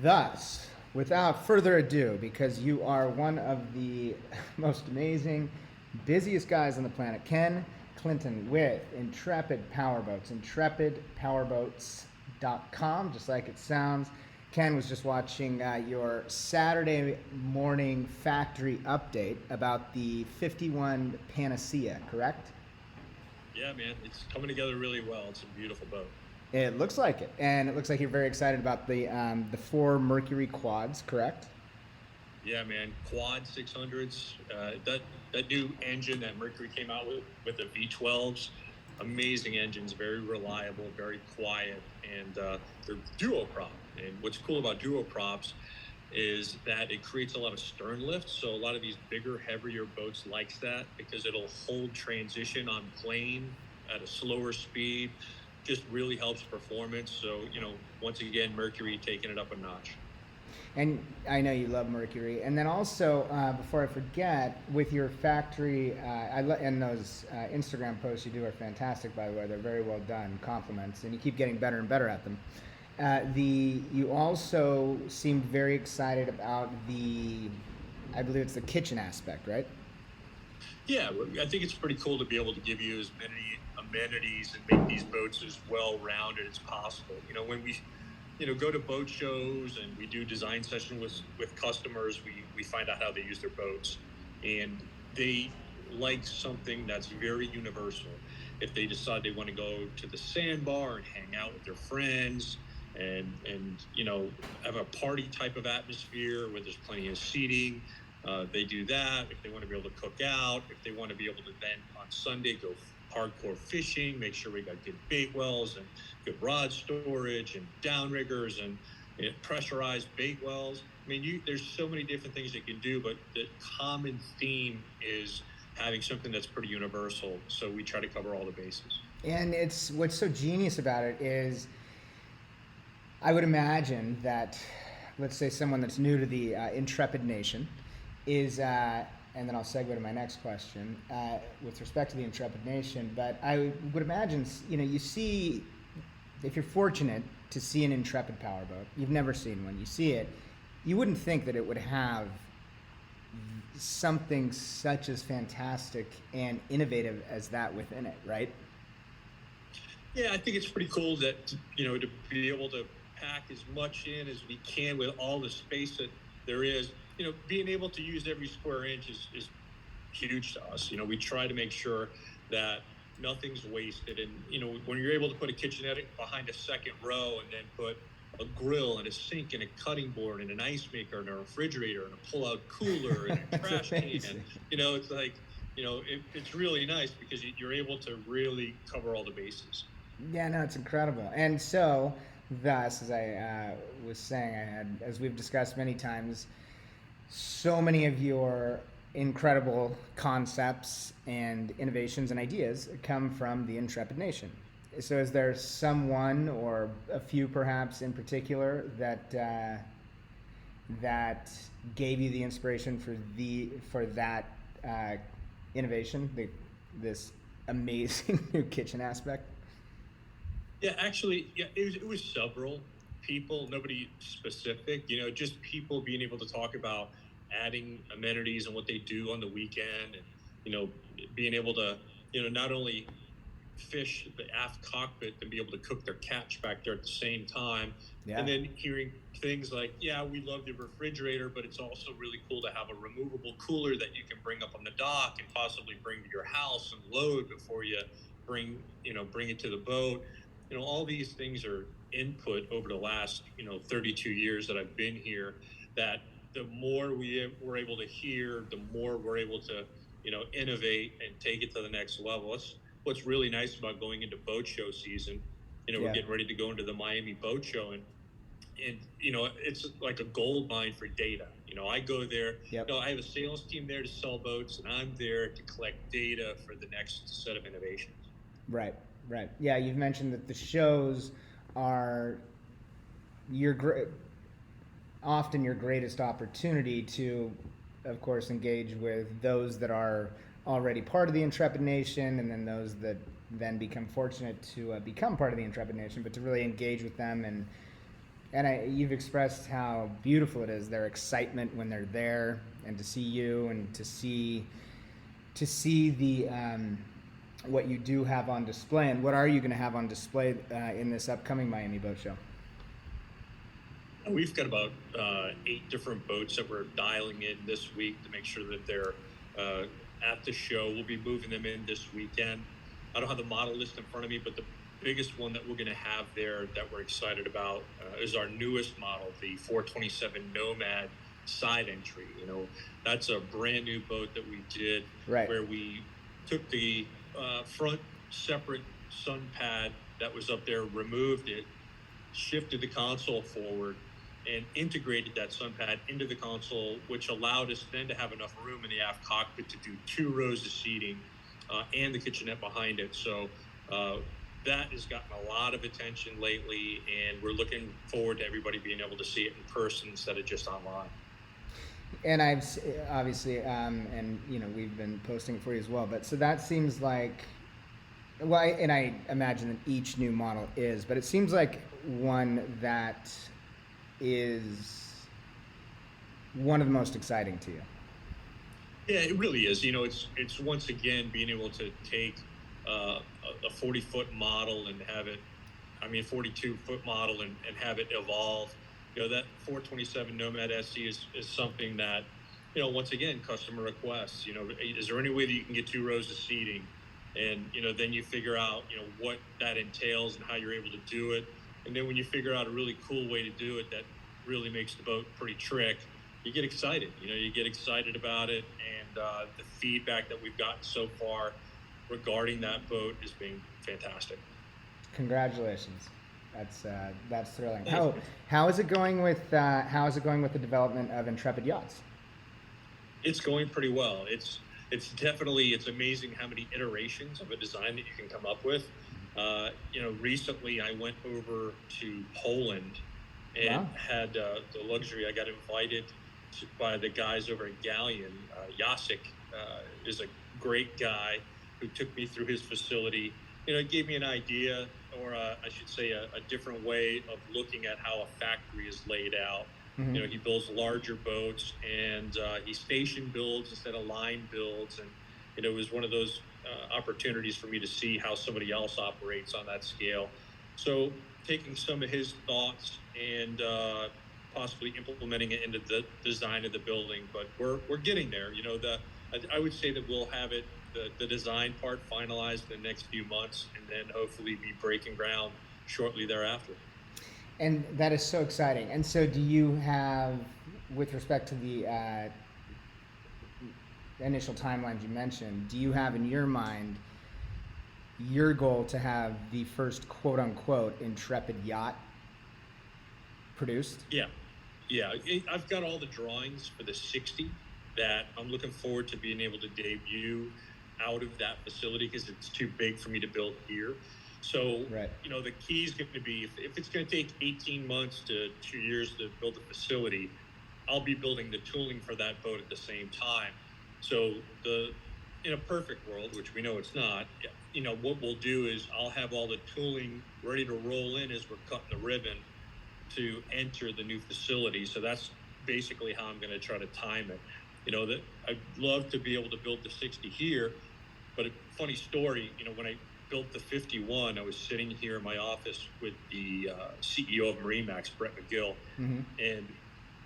Thus, without further ado, because you are one of the most amazing, busiest guys on the planet, Ken Clinton with Intrepid Powerboats, intrepidpowerboats.com, just like it sounds. Ken was just watching your Saturday morning factory update about the 51 Panacea, correct? Yeah, man, it's coming together really well. It's a beautiful boat. It looks like it, and it looks like you're very excited about the four Mercury quads, correct? Yeah, man, quad 600s. That new engine that Mercury came out with the V12s, amazing engines, very reliable, very quiet, and they're duo prop. And what's cool about duo props is that it creates a lot of stern lift. So a lot of these bigger, heavier boats likes that because it'll hold transition on plane at a slower speed. Just really helps performance. So, once again, Mercury taking it up a notch. And I know you love Mercury. And then also, before I forget, with your factory, and those Instagram posts you do are fantastic, by the way. They're very well done, compliments, and you keep getting better and better at them. You also seemed very excited about I believe it's the kitchen aspect, right? Yeah, I think it's pretty cool to be able to give you as many amenities and make these boats as well-rounded as possible. When we go to boat shows and we do design sessions with customers, we find out how they use their boats, and they like something that's very universal. If they decide they want to go to the sandbar and hang out with their friends and have a party type of atmosphere where there's plenty of seating, they do that. If they want to be able to cook out, if they want to be able to then on Sunday go hardcore fishing, make sure we got good bait wells and good rod storage and downriggers and pressurized bait wells. I mean, there's so many different things you can do, but the common theme is having something that's pretty universal. So we try to cover all the bases. And what's so genius about it is, I would imagine that, let's say someone that's new to the Intrepid Nation is, and then I'll segue to my next question with respect to the Intrepid Nation. But I would imagine, you see, if you're fortunate to see an Intrepid powerboat, you've never seen one, you see it, you wouldn't think that it would have something such as fantastic and innovative as that within it, right? Yeah, I think it's pretty cool that, to be able to pack as much in as we can with all the space that there is. Being able to use every square inch is huge to us. We try to make sure that nothing's wasted. And, when you're able to put a kitchenette behind a second row and then put a grill and a sink and a cutting board and an ice maker and a refrigerator and a pull-out cooler and a trash can, it's like, it's really nice because you're able to really cover all the bases. Yeah, no, it's incredible. And so, thus, as I was saying, as we've discussed many times, so many of your incredible concepts and innovations and ideas come from the Intrepid Nation. So is there someone or a few perhaps in particular that gave you the inspiration for that innovation, this amazing new kitchen aspect? Yeah, actually, yeah, it was several people, nobody specific, just people being able to talk about adding amenities and what they do on the weekend, and, being able to, not only fish the aft cockpit and be able to cook their catch back there at the same time. Yeah. And then hearing things like, yeah, we love the refrigerator, but it's also really cool to have a removable cooler that you can bring up on the dock and possibly bring to your house and load before you bring it to the boat. All these things are input over the last 32 years that I've been here, that the more we're able to hear, the more we're able to innovate and take it to the next level. That's what's really nice about going into boat show season. We're getting ready to go into the Miami Boat Show, and it's like a gold mine for data. I go there. Yep. I have a sales team there to sell boats, and I'm there to collect data for the next set of innovations. Right. Yeah, you've mentioned that the shows are often your greatest opportunity to, of course, engage with those that are already part of the Intrepid Nation, and then those that then become fortunate to become part of the Intrepid Nation, but to really engage with them And you've expressed how beautiful it is, their excitement when they're there, and to see you, and to see the what you do have on display. And what are you going to have on display in this upcoming Miami Boat Show? We've got about 8 different boats that we're dialing in this week to make sure that they're at the show. We'll be moving them in this weekend. I don't have the model list in front of me, but the biggest one that we're going to have there that we're excited about is our newest model, the 427 Nomad side entry. That's a brand new boat that we did, right, where we took the front separate sun pad that was up there, removed it, shifted the console forward, and integrated that sun pad into the console, which allowed us then to have enough room in the aft cockpit to do 2 rows of seating and the kitchenette behind it. So that has gotten a lot of attention lately, and we're looking forward to everybody being able to see it in person instead of just online. And I've obviously, and we've been posting for you as well. But so that seems like, well, and I imagine that each new model is, but it seems like one that is one of the most exciting to you. Yeah, it really is. It's once again being able to take a 40-foot model and have it, 42-foot model and have it evolve. That 427 Nomad SE is something that, once again, customer requests. Is there any way that you can get 2 rows of seating? And, then you figure out, what that entails and how you're able to do it. And then when you figure out a really cool way to do it that really makes the boat pretty trick, you get excited. You get excited about it. And the feedback that we've gotten so far regarding that boat has been fantastic. Congratulations. That's thrilling. How is it going with the development of Intrepid yachts? It's going pretty well. It's amazing how many iterations of a design that you can come up with. Recently I went over to Poland and had the luxury. I got invited by the guys over at Galleon. Jacek is a great guy who took me through his facility. It gave me an idea, or I should say a different way of looking at how a factory is laid out. Mm-hmm. He builds larger boats, and he station builds instead of line builds. And, it was one of those opportunities for me to see how somebody else operates on that scale. So taking some of his thoughts and possibly implementing it into the design of the building. But we're getting there. I would say that we'll have it, the design part finalized in the next few months, and then hopefully be breaking ground shortly thereafter. And that is so exciting. And so do you have, with respect to the initial timelines you mentioned, do you have in your mind your goal to have the first quote-unquote Intrepid yacht produced? Yeah. I've got all the drawings for the 60 that I'm looking forward to being able to debut out of that facility, because it's too big for me to build here. So, right. The key is going to be, if it's going to take 18 months to 2 years to build a facility, I'll be building the tooling for that boat at the same time. So in a perfect world, which we know it's not, what we'll do is I'll have all the tooling ready to roll in as we're cutting the ribbon to enter the new facility. So that's basically how I'm going to try to time it. That I'd love to be able to build the 60 here, but a funny story, when I built the 51, I was sitting here in my office with the CEO of MarineMax, Brett McGill, mm-hmm. and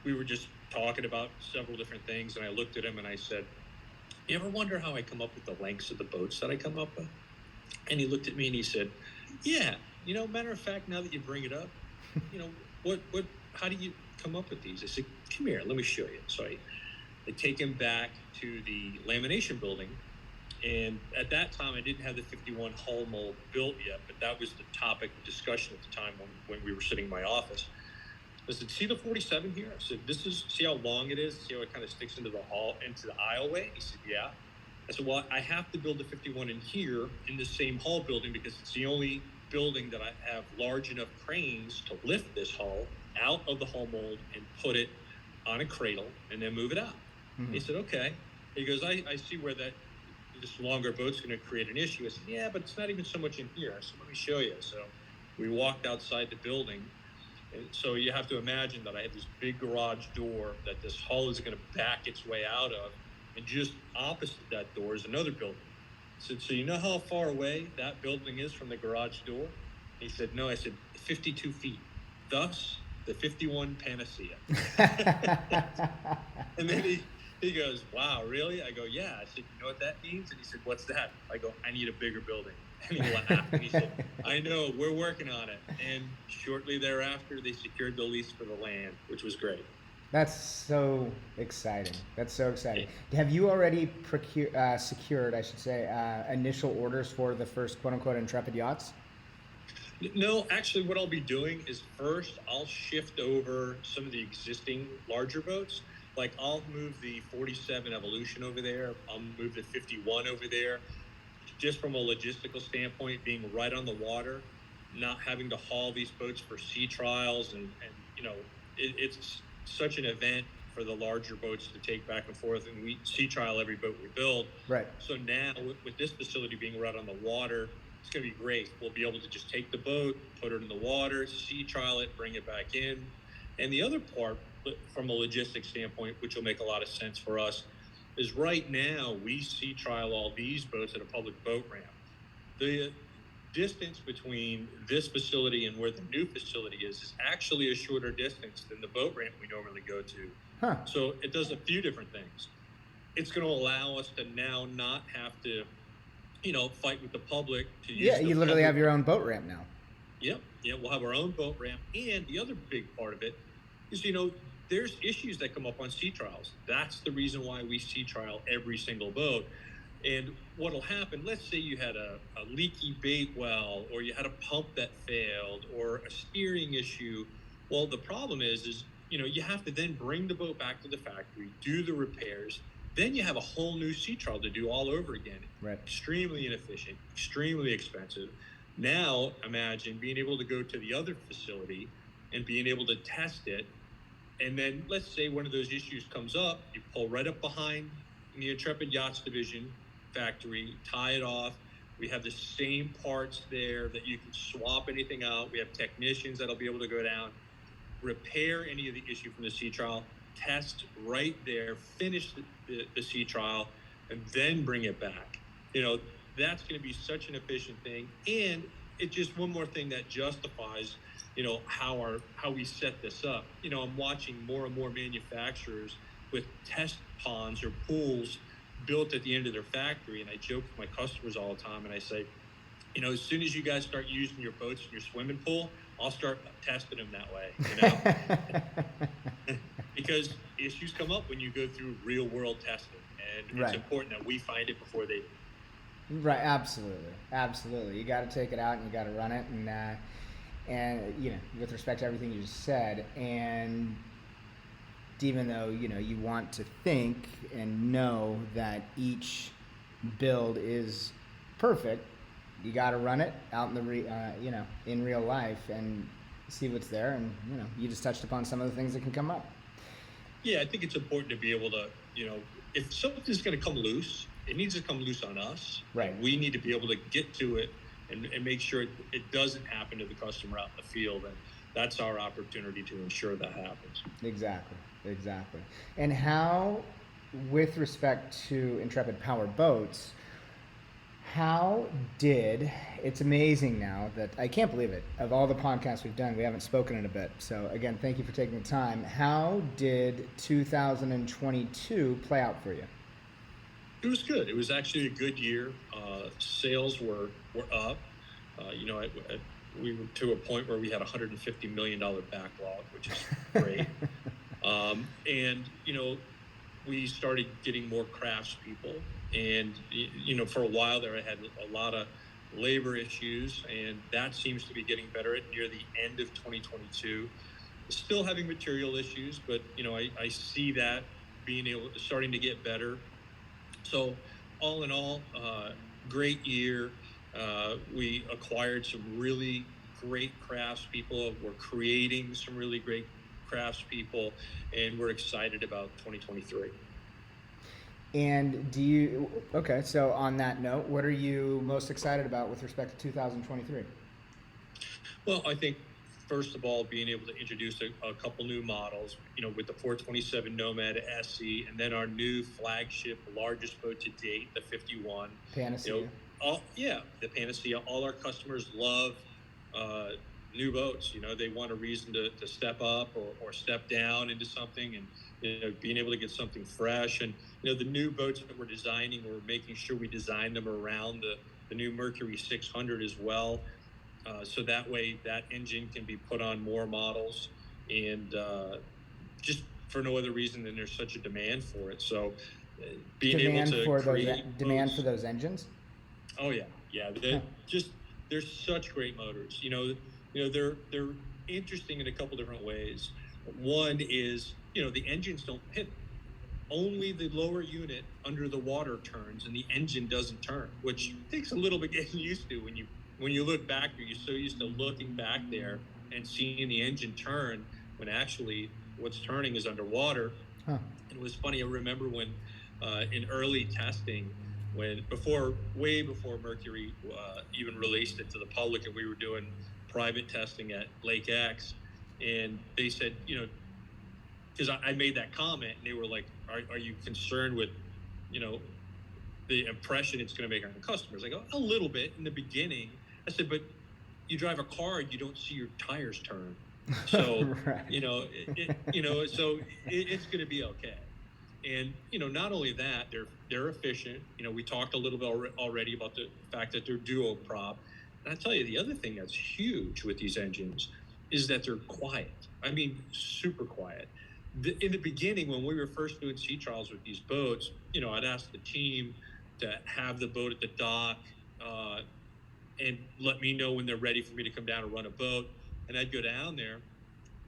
we were just talking about several different things, and I looked at him and I said, "You ever wonder how I come up with the lengths of the boats that I come up with?" And he looked at me and he said, "Yeah, matter of fact, now that you bring it up, how do you come up with these?" I said, "Come here, let me show you." So I take him back to the lamination building. And at that time, I didn't have the 51 hull mold built yet, but that was the topic of discussion at the time when we were sitting in my office. I said, "See the 47 here?" I said, see how long it is? See how it kind of sticks into the aisleway? He said, "Yeah." I said, "Well, I have to build the 51 in here in the same hull building, because it's the only building that I have large enough cranes to lift this hull out of the hull mold and put it on a cradle and then move it out." Mm-hmm. He said, "Okay." He goes, I see where this longer boat's going to create an issue." I said, "Yeah, but it's not even so much in here." I said, "Let me show you." So we walked outside the building, And so you have to imagine that I had this big garage door that this hull is going to back its way out of, and just opposite that door is another building. I said, so you know how far away that building is from the garage door? He said, no. I said, 52 feet. Thus, the 51 Panacea. And then he goes, wow, really? I go, yeah. I said, you know what that means? And he said, what's that? I go, I need a bigger building. And he laughed and he said, I know, we're working on it. And shortly thereafter, they secured the lease for the land, which was great. That's so exciting. That's so exciting. Have you already secured, I should say, initial orders for the first quote unquote Intrepid yachts? No, actually, what I'll be doing is first I'll shift over some of the existing larger boats. Like I'll move the 47 Evolution over there. I'll move the 51 over there. Just from a logistical standpoint, being right on the water, not having to haul these boats for sea trials, and it's such an event for the larger boats to take back and forth, and we sea trial every boat we build. Right. So now with this facility being right on the water, it's going to be great. We'll be able to just take the boat, put it in the water, sea trial it, bring it back in. And the other part, from a logistics standpoint, which will make a lot of sense for us, is right now we sea trial all these boats at a public boat ramp. The distance between this facility and where the new facility is actually a shorter distance than the boat ramp we normally go to. Huh. So it does a few different things. It's going to allow us to now not have to, fight with the public to use. Yeah, you literally have your own boat ramp now. Yep. Yeah, we'll have our own boat ramp. And the other big part of it is, there's issues that come up on sea trials. That's the reason why we sea trial every single boat. And what'll happen, let's say you had a leaky bait well, or you had a pump that failed, or a steering issue. Well, the problem is you have to then bring the boat back to the factory, do the repairs. Then you have a whole new sea trial to do all over again. Right. Extremely inefficient, extremely expensive. Now, imagine being able to go to the other facility and being able to test it. And then let's say one of those issues comes up, you pull right up behind the Intrepid Yachts Division factory, tie it off. We have the same parts there that you can swap anything out. We have technicians that'll be able to go down, repair any of the issue from the sea trial, test right there, finish the sea trial, and then bring it back. That's going to be such an efficient thing. And it's just one more thing that justifies how we set this up. I'm watching more and more manufacturers with test ponds or pools built at the end of their factory. And I joke with my customers all the time, and I say, as soon as you guys start using your boats in your swimming pool, I'll start testing them that way, because issues come up when you go through real world testing, and Right. It's important that we find it before they. Right, absolutely. You got to take it out and you got to run it, and with respect to everything you just said, and even though you want to think and know that each build is perfect, you got to run it out in the in real life and see what's there, and you just touched upon some of the things that can come up. Yeah, I think it's important to be able to, if something's going to come loose, it needs to come loose on us. Right. We need to be able to get to it and make sure it doesn't happen to the customer out in the field. And that's our opportunity to ensure that happens. Exactly. And how, with respect to Intrepid Powerboats, it's amazing now that I can't believe it. Of all the podcasts we've done, we haven't spoken in a bit. So again, thank you for taking the time. How did 2022 play out for you? It was good. It was actually a good year. Sales were up. We were to a point where we had a $150 million backlog, which is great. And we started getting more craftspeople. And, for a while there, I had a lot of labor issues, and that seems to be getting better at near the end of 2022. Still having material issues, but, I see that starting to get better. So all in all, great year. We acquired some really great craftspeople. We're creating some really great craftspeople, and we're excited about 2023. And so on that note, what are you most excited about with respect to 2023? Well, I think first of all, being able to introduce a couple new models, with the 427 Nomad SE, and then our new flagship, largest boat to date, the 51. Panacea. The Panacea. All our customers love new boats. They want a reason to step up or step down into something, and being able to get something fresh. And the new boats that we're designing, we're making sure we design them around the new Mercury 600 as well. So that way that engine can be put on more models, and just for no other reason than there's such a demand for it. So being able to create demand for those engines. Oh yeah. They're such great motors. They're interesting in a couple different ways. One is, the engines don't pivot. Only the lower unit under the water turns, and the engine doesn't turn, which takes a little bit getting used to. When you look back, you're so used to looking back there and seeing the engine turn, when actually what's turning is underwater. Huh. And it was funny. I remember when in early testing, way before Mercury even released it to the public, and we were doing private testing at Lake X, and they said, because I made that comment, and they were like, are you concerned with, the impression it's going to make on customers? I go, a little bit in the beginning. I said, but you drive a car and you don't see your tires turn. So, right. So it's going to be okay. And, not only that, they're efficient. We talked a little bit already about the fact that they're dual prop. And I tell you, the other thing that's huge with these engines is that they're quiet. I mean, super quiet. In the beginning, when we were first doing sea trials with these boats, I'd ask the team to have the boat at the dock and let me know when they're ready for me to come down and run a boat. And I'd go down there,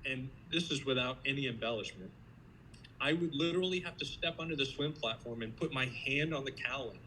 and this is without any embellishment. I would literally have to step under the swim platform and put my hand on the cowling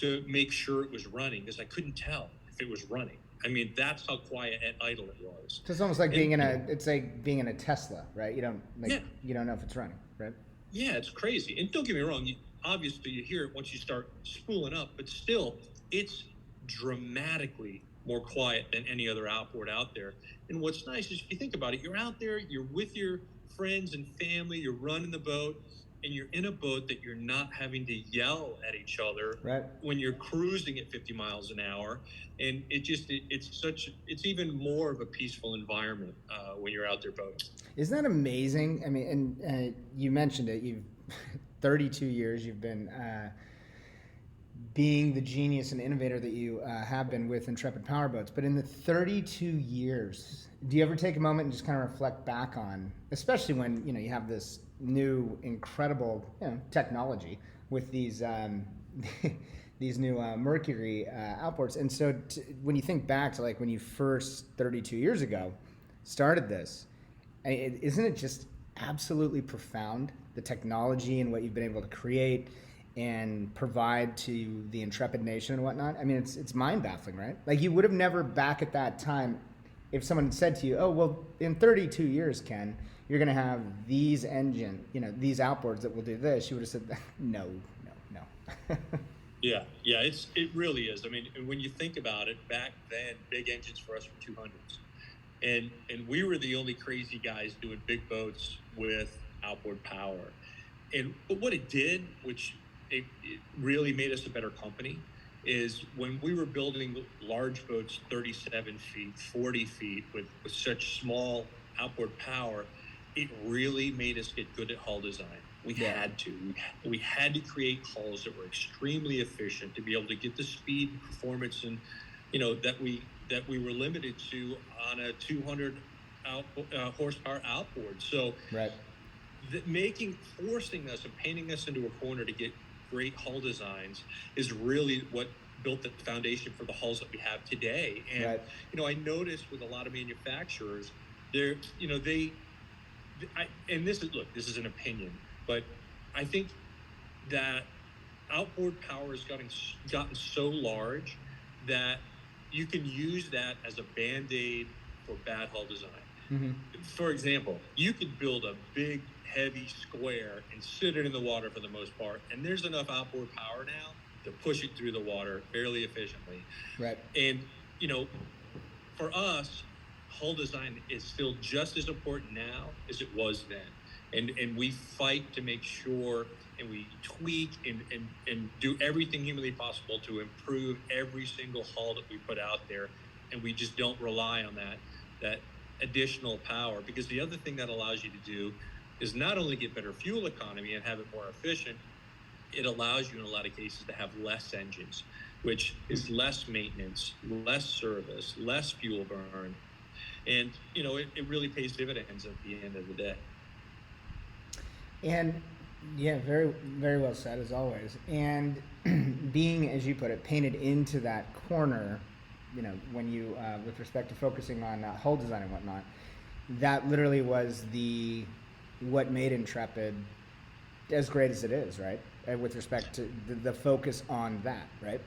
to make sure it was running, because I couldn't tell if it was running. I mean, that's how quiet at idle it was. So it's almost like being in a Tesla, right? You don't know if it's running, right? Yeah, it's crazy. And don't get me wrong, obviously you hear it once you start spooling up, but still, it's dramatically more quiet than any other outboard out there. And what's nice is, if you think about it, you're out there, you're with your friends and family, you're running the boat, and you're in a boat that you're not having to yell at each other right. when you're cruising at 50 miles an hour. And it's even more of a peaceful environment when you're out there boating. Isn't that amazing? I mean, and you mentioned it, you've 32 years you've been being the genius and innovator that you have been with Intrepid Powerboats. But in the 32 years, do you ever take a moment and just kind of reflect back on, especially when you have this new incredible technology with these these new Mercury outboards? And so when you think back to like when you first 32 years ago started this, isn't it just absolutely profound, the technology and what you've been able to create and provide to the Intrepid Nation and whatnot? I mean, it's mind-baffling, right? Like, you would have never back at that time, if someone had said to you, oh, well, in 32 years, Ken, you're going to have these these outboards that will do this, you would have said, no. Yeah, it really is. I mean, when you think about it, back then, big engines for us were 200s. And we were the only crazy guys doing big boats with outboard power. But what it did, which it really made us a better company, is when we were building large boats, 37 feet, 40 feet, with such small outboard power, it really made us get good at hull design. We had to create hulls that were extremely efficient to be able to get the speed and performance and that we were limited to on a 200 horsepower outboard. So right. Forcing us and painting us into a corner to get great hull designs is really what built the foundation for the hulls that we have today. And right. I noticed with a lot of manufacturers, this is an opinion, but I think that outboard power has gotten so large that you can use that as a band-aid for bad hull design. Mm-hmm. For example, you could build a big, heavy square and sit it in the water for the most part, and there's enough outboard power now to push it through the water fairly efficiently. Right. And, for us, hull design is still just as important now as it was then. And we fight to make sure, and we tweak and do everything humanly possible to improve every single hull that we put out there. And we just don't rely on that additional power, because the other thing that allows you to do is not only get better fuel economy and have it more efficient, it allows you in a lot of cases to have less engines, which is less maintenance, less service, less fuel burn. And, it really pays dividends at the end of the day. And yeah, very, very well said as always. And being, as you put it, painted into that corner, when you, with respect to focusing on hull design and whatnot, that literally was what made Intrepid as great as it is, right? With respect to the focus on that, right?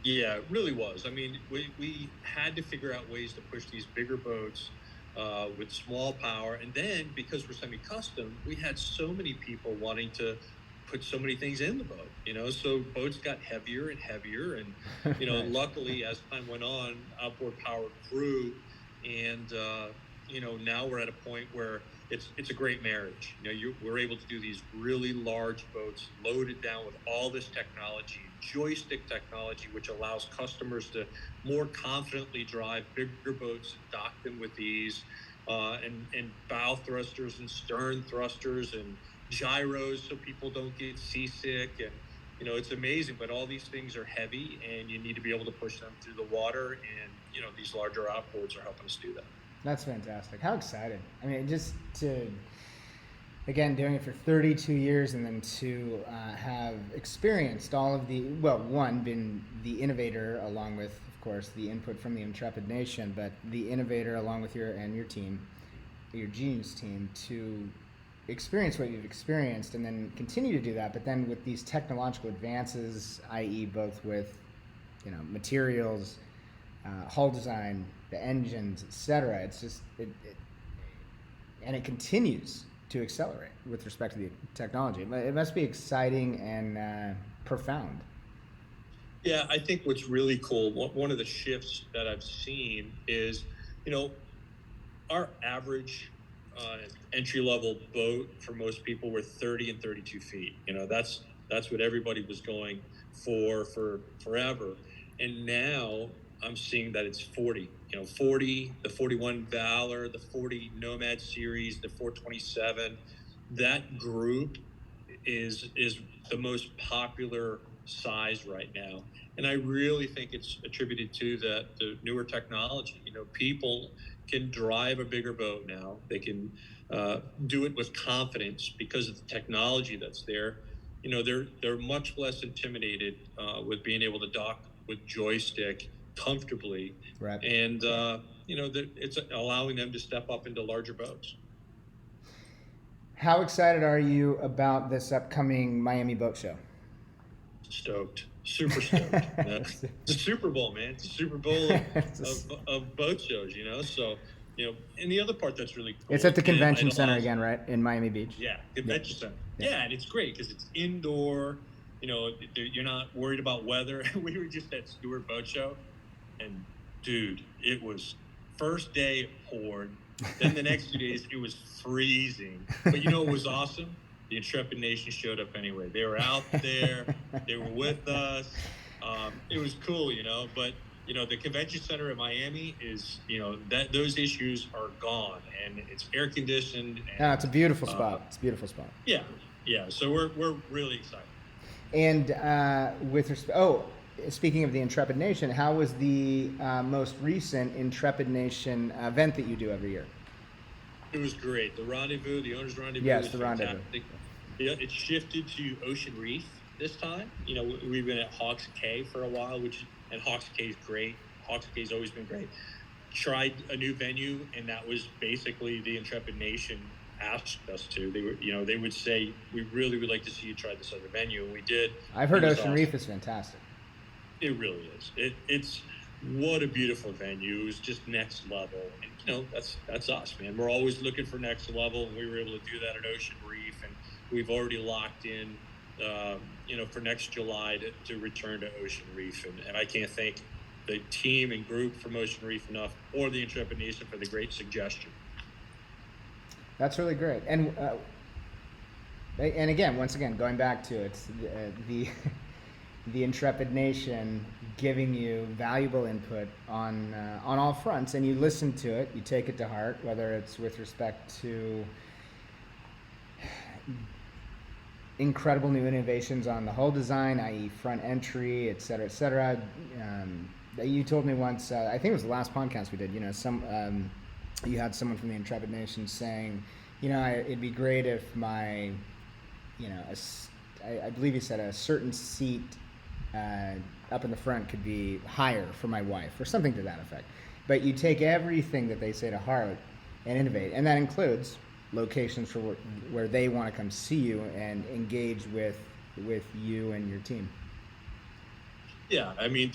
Yeah, it really was. I mean, we had to figure out ways to push these bigger boats with small power. And then because we're semi-custom, we had so many people wanting to put so many things in the boat, so boats got heavier and heavier. And, Right. luckily as time went on, outboard power grew. And, now we're at a point where it's a great marriage. We're able to do these really large boats loaded down with all this technology, joystick technology, which allows customers to more confidently drive bigger boats and dock them with ease, and bow thrusters and stern thrusters and gyros so people don't get seasick. And it's amazing, but all these things are heavy and you need to be able to push them through the water. And these larger outboards are helping us do that. That's fantastic. How excited. I mean, just to, again, doing it for 32 years and then to have experienced all of been the innovator along with, of course, the input from the Intrepid Nation, but the innovator along with your team, your genius team, to experience what you've experienced and then continue to do that, but then with these technological advances, i.e. both with, materials, hull design, the engines, etc. It's just and it continues to accelerate with respect to the technology. It must be exciting and profound. Yeah, I think what's really cool, one of the shifts that I've seen is, our average entry-level boat for most people were 30 and 32 feet. That's what everybody was going for forever. And now I'm seeing that it's 40, 40, the 41 Valor, the 40 Nomad series, the 427. That group is the most popular size right now. And I really think it's attributed to the newer technology. People can drive a bigger boat now. They can do it with confidence because of the technology that's there. They're much less intimidated with being able to dock with joystick comfortably. Right. And, it's allowing them to step up into larger boats. How excited are you about this upcoming Miami Boat Show? Stoked. Super stoked. It's a Super Bowl, man. It's a Super Bowl of boat shows, So, and the other part that's really cool. It's at the convention center again, right? In Miami Beach. Yeah, convention center. Yeah, and it's great because it's indoor. You're not worried about weather. We were just at Stewart Boat Show, and dude, it was first day it poured. Then the next 2 days it was freezing. But it was awesome? The Intrepid Nation showed up anyway. They were out there. They were with us. It was cool, But the convention center in Miami is, that those issues are gone, and it's air conditioned. No, it's a beautiful spot. It's a beautiful spot. Yeah. So we're really excited. And speaking of the Intrepid Nation, how was the most recent Intrepid Nation event that you do every year? It was great. The rendezvous, the owner's rendezvous. Yes, the rendezvous. Yeah, it shifted to Ocean Reef this time. We've been at Hawks Cay for a while, and Hawks Cay is great. Hawks Cay's always been great. Tried a new venue, and that was basically the Intrepid Nation asked us to. They would say, we really would like to see you try this other venue, and we did. I've heard Ocean Reef is fantastic. It really is. It's what a beautiful venue. It was just next level. And, that's us, man. We're always looking for next level, and we were able to do that at Ocean Reef, and we've already locked in, for next July to return to Ocean Reef. And I can't thank the team and group for Motion Reef enough, or the Intrepid Nation for the great suggestion. That's really great. And again, once again, going back to it's the the Intrepid Nation giving you valuable input on all fronts, and you listen to it, you take it to heart, whether it's with respect to incredible new innovations on the hull design, i.e. front entry, et cetera, et cetera. You told me once, I think it was the last podcast we did, you know, you had someone from the Intrepid Nation saying, you know, it'd be great if my, you know, I believe he said a certain seat up in the front could be higher for my wife, or something to that effect. But you take everything that they say to heart and innovate, and that includes locations for where they want to come see you and engage with you and your team. Yeah, I mean,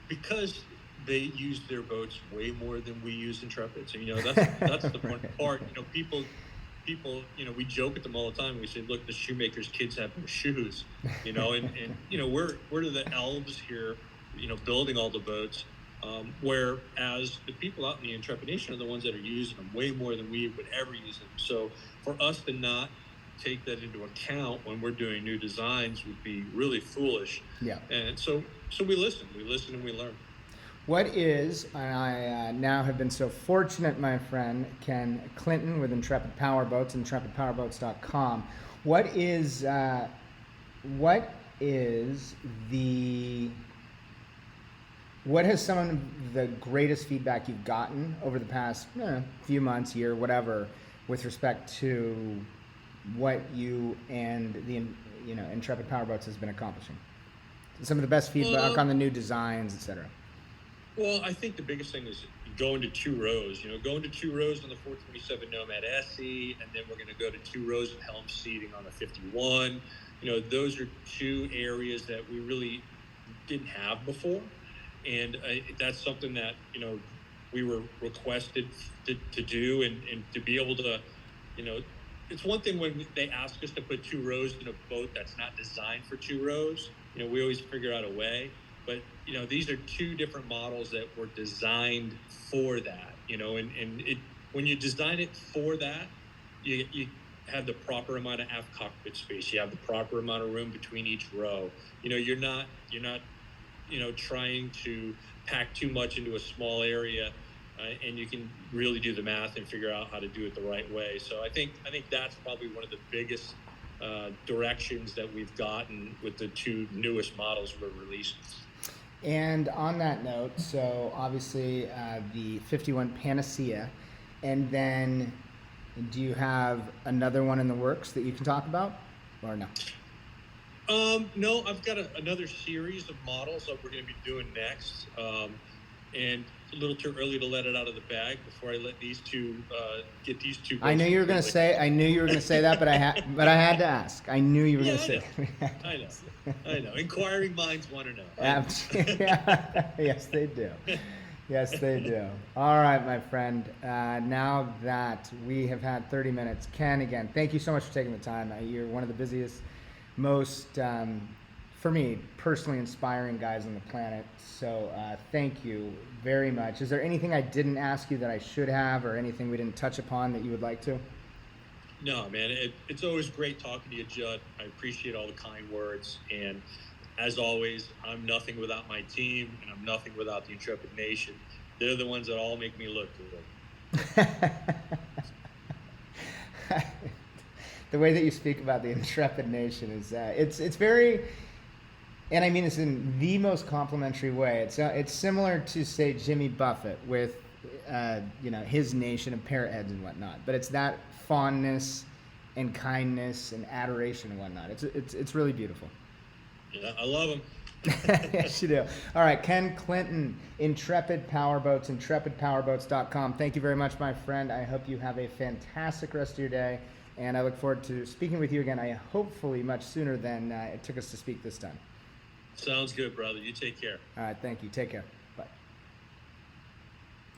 because they use their boats way more than we use Intrepids. So, you know, that's the one part. You know, people, you know, we joke at them all the time. We say, look, the shoemaker's kids have no shoes. You know, and you know, we're the elves here, you know, building all the boats. Whereas the people out in the Intrepid Nation are the ones that are using them way more than we would ever use them. So for us to not take that into account when we're doing new designs would be really foolish. Yeah. And so we listen and we learn. What is, and I now have been so fortunate, my friend Ken Clinton with Intrepid Powerboats, intrepidpowerboats.com. What has some of the greatest feedback you've gotten over the past few months, year, whatever, with respect to what you and the Intrepid Powerboats has been accomplishing? Some of the best feedback on the new designs, etc. Well, I think the biggest thing is going to 2 rows. You know, going to 2 rows on the 427 Nomad SE, and then we're going to go to 2 rows of helm seating on the 51. You know, those are 2 areas that we really didn't have before. And that's something that, you know, we were requested to do, and to be able to, you know, it's one thing when they ask us to put 2 rows in a boat that's not designed for 2 rows. You know, we always figure out a way. But, you know, these are 2 different models that were designed for that, you know, and when you design it for that, you have the proper amount of aft cockpit space. You have the proper amount of room between each row. You know, you're not, you know, trying to pack too much into a small area, and you can really do the math and figure out how to do it the right way. So I think that's probably one of the biggest directions that we've gotten with the 2 newest models we're releasing. And on that note, so obviously the 51 Panacea, and then do you have another one in the works that you can talk about, or no? No, I've got another series of models that we're going to be doing next, and it's a little too early to let it out of the bag before I let these 2 get these 2. I knew you were going to say that, but I had to ask. I knew you were going to say that. I know. Inquiring minds want to know. Yes, they do. Yes, they do. All right, my friend. Now that we have had 30 minutes, Ken, again, thank you so much for taking the time. You're one of the busiest, most, for me, personally inspiring guys on the planet. So thank you very much. Is there anything I didn't ask you that I should have, or anything we didn't touch upon that you would like to? No, man, it's always great talking to you, Judd. I appreciate all the kind words. And as always, I'm nothing without my team, and I'm nothing without the Intrepid Nation. They're the ones that all make me look good. The way that you speak about the Intrepid Nation is it's very, and I mean this in the most complimentary way. It's similar to, say, Jimmy Buffett with you know, his nation of parrot heads and whatnot, but it's that fondness and kindness and adoration and whatnot. It's really beautiful. Yeah, I love them. Yes, you do. All right, Ken Clinton, Intrepid Powerboats, intrepidpowerboats.com. Thank you very much, my friend. I hope you have a fantastic rest of your day, and I look forward to speaking with you again, hopefully much sooner than it took us to speak this time. Sounds good, brother. You take care. All right, thank you. Take care.